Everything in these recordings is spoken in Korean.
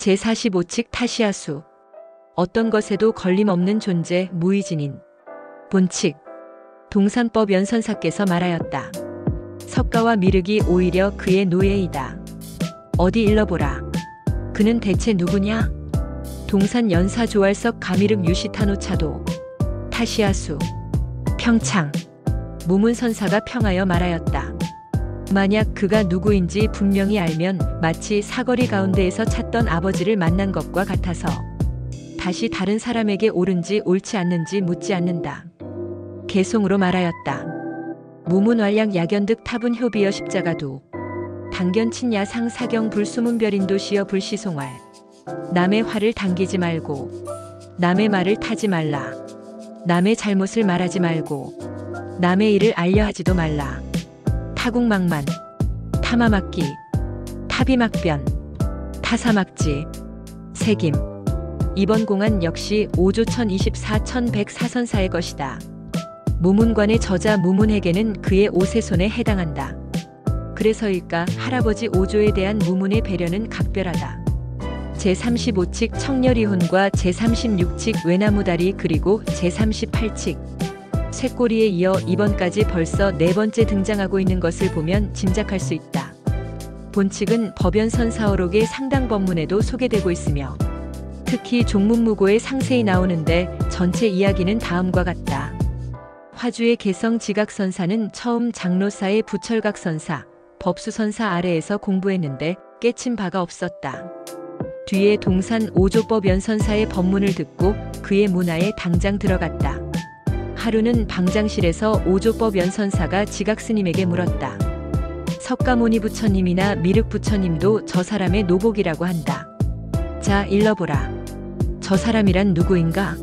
제45칙 타시아수. 어떤 것에도 걸림없는 존재 무의진인. 본칙. 동산법 연선사께서 말하였다. 석가와 미륵이 오히려 그의 노예이다. 어디 일러보라. 그는 대체 누구냐? 동산 연사 조알석 가미륵 유시타노차도. 타시아수. 평창. 무문선사가 평하여 말하였다. 만약 그가 누구인지 분명히 알면 마치 사거리 가운데에서 찾던 아버지를 만난 것과 같아서 다시 다른 사람에게 옳은지 옳지 않는지 묻지 않는다. 개송으로 말하였다. 무문왈약 야견득 타분 효비여 십자가도. 당견친 야상 사경 불수문별인도 시여 불시송활. 남의 화를 당기지 말고 남의 말을 타지 말라. 남의 잘못을 말하지 말고 남의 일을 알려하지도 말라. 타국막만, 타마막기, 타비막변, 타사막지, 색임. 이번 공안 역시 5조 1024-1104선사의 것이다. 무문관의 저자 무문에게는 그의 오세손에 해당한다. 그래서일까 할아버지 오조에 대한 무문의 배려는 각별하다. 제35칙 청렬이혼과 제36칙 외나무다리 그리고 제38칙 쇠꼬리에 이어 이번까지 벌써 4번째 등장하고 있는 것을 보면 짐작할 수 있다. 본칙은 법연선사어록의 상당 법문에도 소개되고 있으며 특히 종문무고에 상세히 나오는데 전체 이야기는 다음과 같다. 화주의 개성지각선사는 처음 장로사의 부철각선사, 법수선사 아래에서 공부했는데 깨친 바가 없었다. 뒤에 동산 오조법 연선사의 법문을 듣고 그의 문화에 당장 들어갔다. 하루는 방장실에서 오조법 연선사가 지각스님에게 물었다. 석가모니 부처님이나 미륵 부처님도 저 사람의 노복이라고 한다. 자, 일러보라. 저 사람이란 누구인가?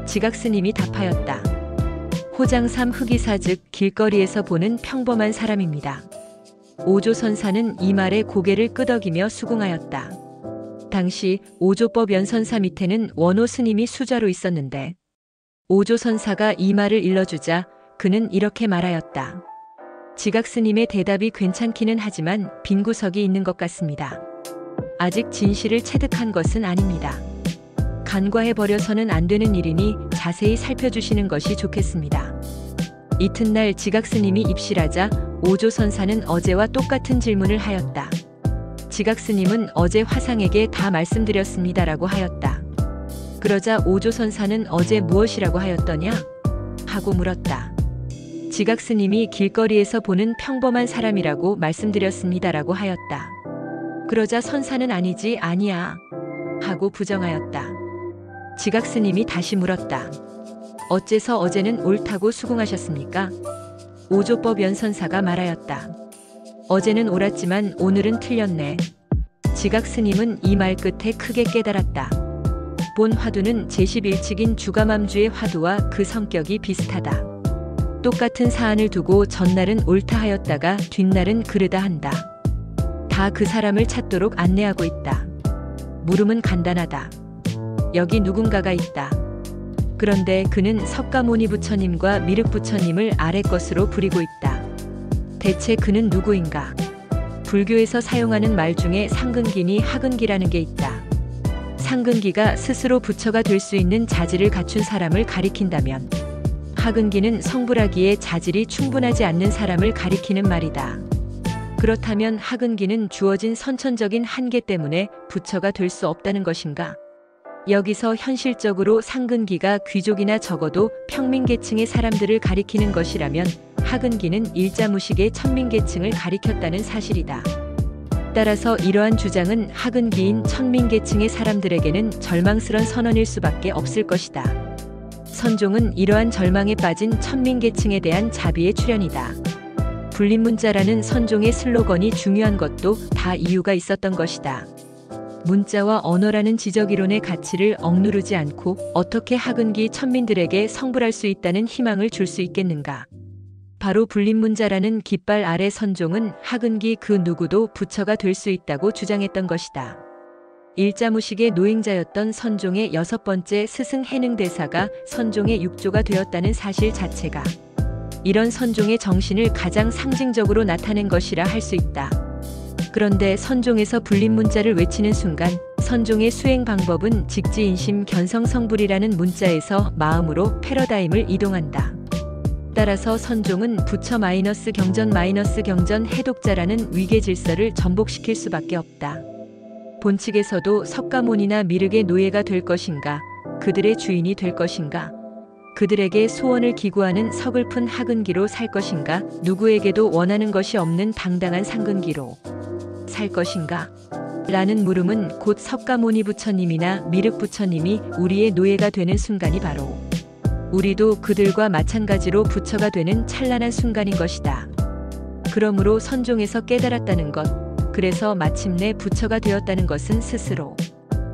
지각스님이 답하였다. 호장삼 흑이사 즉 길거리에서 보는 평범한 사람입니다. 오조선사는 이 말에 고개를 끄덕이며 수긍하였다. 당시 오조법 연선사 밑에는 원호 스님이 수자로 있었는데 오조선사가 이 말을 일러주자 그는 이렇게 말하였다. 지각스님의 대답이 괜찮기는 하지만 빈 구석이 있는 것 같습니다. 아직 진실을 체득한 것은 아닙니다. 간과해버려서는 안 되는 일이니 자세히 살펴주시는 것이 좋겠습니다. 이튿날 지각스님이 입실하자 오조선사는 어제와 똑같은 질문을 하였다. 지각스님은 어제 화상에게 다 말씀드렸습니다라고 하였다. 그러자 오조선사는 어제 무엇이라고 하였더냐? 하고 물었다. 지각스님이 길거리에서 보는 평범한 사람이라고 말씀드렸습니다라고 하였다. 그러자 선사는 아니지 아니야 하고 부정하였다. 지각스님이 다시 물었다. 어째서 어제는 옳다고 수긍하셨습니까? 오조법 연선사가 말하였다. 어제는 옳았지만 오늘은 틀렸네. 지각스님은 이 말 끝에 크게 깨달았다. 본 화두는 제11칙인 주가맘주의 화두와 그 성격이 비슷하다. 똑같은 사안을 두고 전날은 옳다 하였다가 뒷날은 그르다 한다. 다 그 사람을 찾도록 안내하고 있다. 물음은 간단하다. 여기 누군가가 있다. 그런데 그는 석가모니 부처님과 미륵 부처님을 아래 것으로 부리고 있다. 대체 그는 누구인가? 불교에서 사용하는 말 중에 상근기니 하근기라는 게 있다. 상근기가 스스로 부처가 될 수 있는 자질을 갖춘 사람을 가리킨다면 하근기는 성불하기에 자질이 충분하지 않는 사람을 가리키는 말이다. 그렇다면 하근기는 주어진 선천적인 한계 때문에 부처가 될 수 없다는 것인가? 여기서 현실적으로 상근기가 귀족이나 적어도 평민계층의 사람들을 가리키는 것이라면 하근기는 일자무식의 천민계층을 가리켰다는 사실이다. 따라서 이러한 주장은 하근기인 천민계층의 사람들에게는 절망스런 선언일 수밖에 없을 것이다. 선종은 이러한 절망에 빠진 천민계층에 대한 자비의 출현이다. 불립문자라는 선종의 슬로건이 중요한 것도 다 이유가 있었던 것이다. 문자와 언어라는 지적이론의 가치를 억누르지 않고 어떻게 하근기 천민들에게 성불할 수 있다는 희망을 줄 수 있겠는가? 바로 불립문자라는 깃발 아래 선종은 하근기 그 누구도 부처가 될 수 있다고 주장했던 것이다. 일자무식의 노행자였던 선종의 6번째 스승 해능대사가 선종의 육조가 되었다는 사실 자체가 이런 선종의 정신을 가장 상징적으로 나타낸 것이라 할 수 있다. 그런데 선종에서 불림 문자를 외치는 순간 선종의 수행 방법은 직지인심 견성성불이라는 문자에서 마음으로 패러다임을 이동한다. 따라서 선종은 부처 경전 경전 해독자라는 위계 질서를 전복시킬 수밖에 없다. 본칙에서도 석가모니나 미륵의 노예가 될 것인가, 그들의 주인이 될 것인가, 그들에게 소원을 기구하는 서글픈 하근기로 살 것인가, 누구에게도 원하는 것이 없는 당당한 상근기로 살 것인가? 라는 물음은 곧 석가모니 부처님이나 미륵 부처님이 우리의 노예가 되는 순간이 바로 우리도 그들과 마찬가지로 부처가 되는 찬란한 순간인 것이다. 그러므로 선종에서 깨달았다는 것, 그래서 마침내 부처가 되었다는 것은 스스로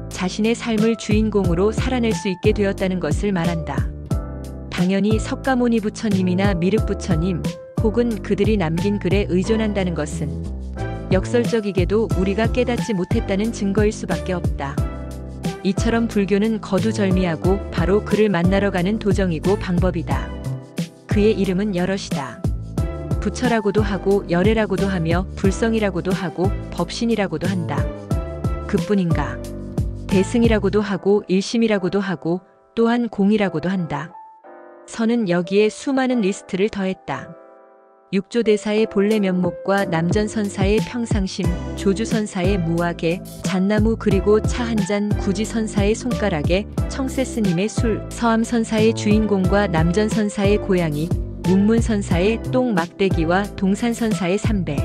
자신의 삶을 주인공으로 살아낼 수 있게 되었다는 것을 말한다. 당연히 석가모니 부처님이나 미륵 부처님 혹은 그들이 남긴 글에 의존한다는 것은 역설적이게도 우리가 깨닫지 못했다는 증거일 수밖에 없다. 이처럼 불교는 거두절미하고 바로 그를 만나러 가는 도정이고 방법이다. 그의 이름은 여럿이다. 부처라고도 하고 열애라고도 하며 불성이라고도 하고 법신이라고도 한다. 그뿐인가? 대승이라고도 하고 일심이라고도 하고 또한 공이라고도 한다. 선은 여기에 수많은 리스트를 더했다. 육조대사의 본래 면목과 남전선사의 평상심, 조주선사의 무화계, 잣나무 그리고 차 한 잔, 구지선사의 손가락에, 청세스님의 술, 서암선사의 주인공과 남전선사의 고양이, 운문선사의 똥 막대기와 동산선사의 삼배,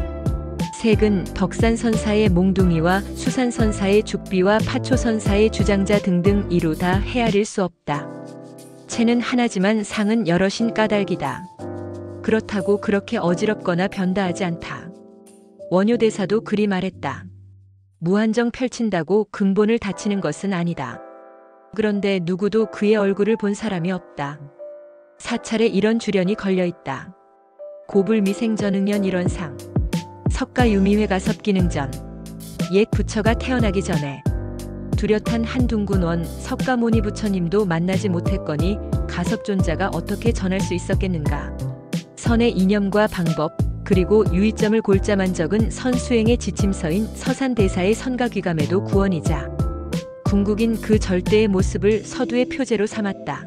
색은 덕산선사의 몽둥이와 수산선사의 죽비와 파초선사의 주장자 등등 이루 다 헤아릴 수 없다. 체는 하나지만 상은 여럿인 까닭이다. 그렇다고 그렇게 어지럽거나 변다하지 않다. 원효대사도 그리 말했다. 무한정 펼친다고 근본을 다치는 것은 아니다. 그런데 누구도 그의 얼굴을 본 사람이 없다. 사찰에 이런 주련이 걸려있다. 고불미생전응연 일원상 석가유미회가섭기능전 옛 부처가 태어나기 전에 뚜렷한 한둥군원 석가모니 부처님도 만나지 못했거니 가섭존자가 어떻게 전할 수 있었겠는가. 선의 이념과 방법 그리고 유의점을 골자만 적은 선수행의 지침서인 서산대사의 선가귀감에도 구원이자 궁극인 그 절대의 모습을 서두의 표제로 삼았다.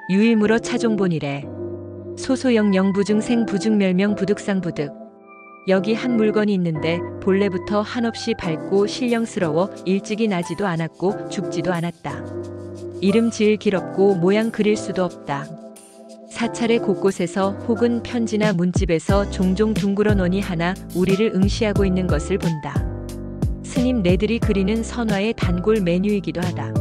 유일물어 차종본이래. 소소영 영부중생 부중멸명 부득상부득. 여기 한 물건이 있는데 본래부터 한없이 밝고 신령스러워 일찍이 나지도 않았고 죽지도 않았다. 이름 지을 길 없고 모양 그릴 수도 없다. 사찰의 곳곳에서 혹은 편지나 문집에서 종종 둥그런 원이 하나 우리를 응시하고 있는 것을 본다. 스님 네들이 그리는 선화의 단골 메뉴이기도 하다.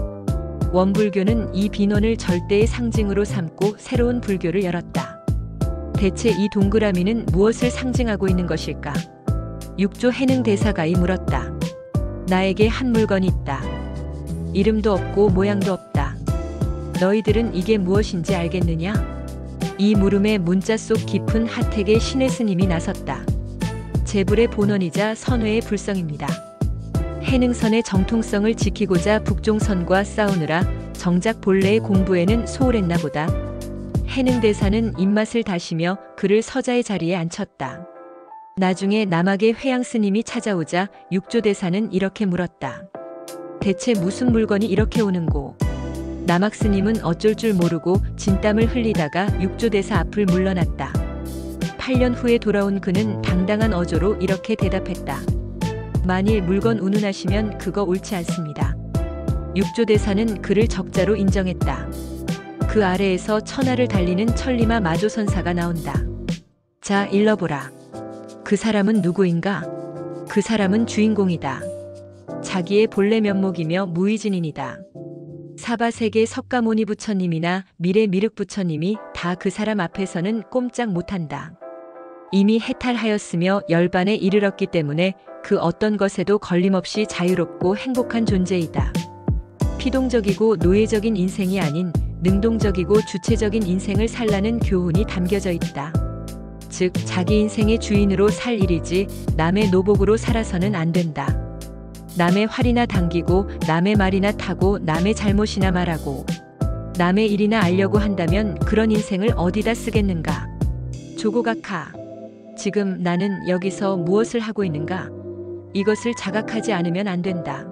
원불교는 이 빈원을 절대의 상징으로 삼고 새로운 불교를 열었다. 대체 이 동그라미는 무엇을 상징하고 있는 것일까? 육조 해능 대사가이 물었다. 나에게 한 물건이 있다. 이름도 없고 모양도 없다. 너희들은 이게 무엇인지 알겠느냐? 이 물음에 문자 속 깊은 하택의 신의 스님이 나섰다. 제불의 본원이자 선회의 불성입니다. 해능선의 정통성을 지키고자 북종선과 싸우느라 정작 본래의 공부에는 소홀했나 보다. 해능대사는 입맛을 다시며 그를 서자의 자리에 앉혔다. 나중에 남학의 회양 스님이 찾아오자 육조대사는 이렇게 물었다. 대체 무슨 물건이 이렇게 오는고? 남학 스님은 어쩔 줄 모르고 진땀을 흘리다가 육조대사 앞을 물러났다. 8년 후에 돌아온 그는 당당한 어조로 이렇게 대답했다. 만일 물건 운운하시면 그거 옳지 않습니다. 육조대사는 그를 적자로 인정했다. 그 아래에서 천하를 달리는 천리마 마조선사가 나온다. 자, 일러보라. 그 사람은 누구인가? 그 사람은 주인공이다. 자기의 본래 면목이며 무의진인이다. 사바세계 석가모니 부처님이나 미래 미륵 부처님이 다 그 사람 앞에서는 꼼짝 못한다. 이미 해탈하였으며 열반에 이르렀기 때문에 그 어떤 것에도 걸림없이 자유롭고 행복한 존재이다. 피동적이고 노예적인 인생이 아닌 능동적이고 주체적인 인생을 살라는 교훈이 담겨져 있다. 즉 자기 인생의 주인으로 살 일이지 남의 노복으로 살아서는 안 된다. 남의 활이나 당기고 남의 말이나 타고 남의 잘못이나 말하고 남의 일이나 알려고 한다면 그런 인생을 어디다 쓰겠는가? 조고각하, 지금 나는 여기서 무엇을 하고 있는가? 이것을 자각하지 않으면 안 된다.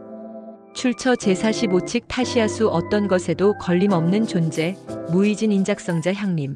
출처 제45칙 타시아수 어떤 것에도 걸림없는 존재, 무의진 인작성자 향림.